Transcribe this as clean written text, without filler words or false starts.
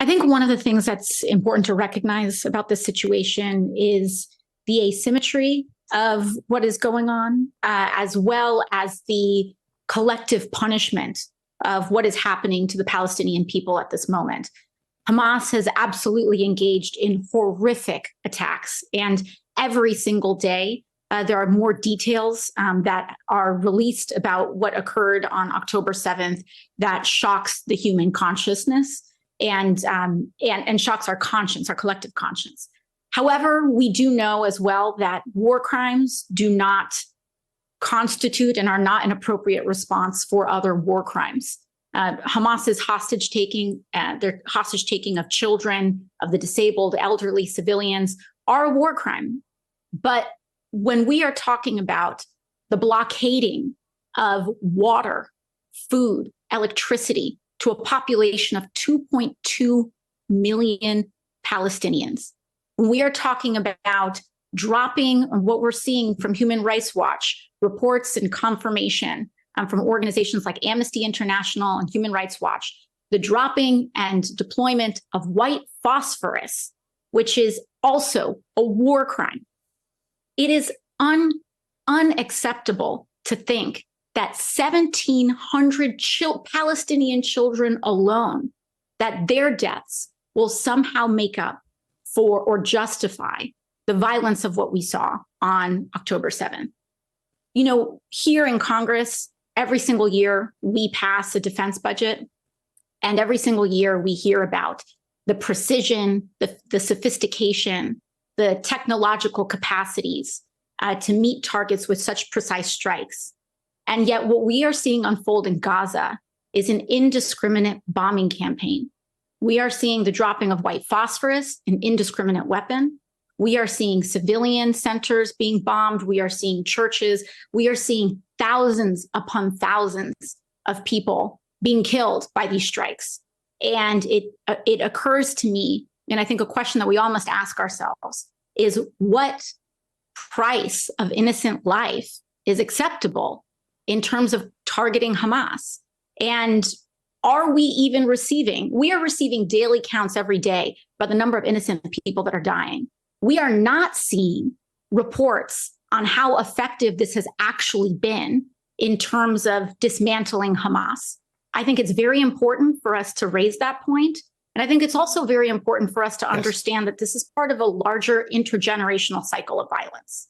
I think one of the things that's important to recognize about this situation is the asymmetry of what is going on, as well as the collective punishment of what is happening to the Palestinian people at this moment. Hamas has absolutely engaged in horrific attacks, and every single day there are more details that are released about what occurred on October 7th that shocks the human consciousness and shocks our conscience, our collective conscience. However, we do know as well that war crimes do not constitute and are not an appropriate response for other war crimes. Hamas's hostage taking, their hostage taking of children, of the disabled, elderly, civilians are a war crime. But when we are talking about the blockading of water, food, electricity to a population of 2.2 million Palestinians, when we are talking about dropping what we're seeing from Human Rights Watch, reports and confirmation from organizations like Amnesty International and Human Rights Watch, the dropping and deployment of white phosphorus, which is also a war crime. It is unacceptable to think that 1,700 Palestinian children alone, that their deaths will somehow make up for or justify the violence of what we saw on October 7th. You know, here in Congress, every single year we pass a defense budget, and every single year we hear about the precision, the sophistication, the technological capacities to meet targets with such precise strikes. And yet what we are seeing unfold in Gaza is an indiscriminate bombing campaign. We are seeing the dropping of white phosphorus, an indiscriminate weapon. We are seeing civilian centers being bombed. We are seeing churches. We are seeing thousands upon thousands of people being killed by these strikes. And it occurs to me, and I think a question that we all must ask ourselves is, what price of innocent life is acceptable in terms of targeting Hamas? And are we even receiving? We are receiving daily counts every day about the number of innocent people that are dying. We are not seeing reports on how effective this has actually been in terms of dismantling Hamas. I think it's very important for us to raise that point. And I think it's also very important for us to understand that this is part of a larger intergenerational cycle of violence.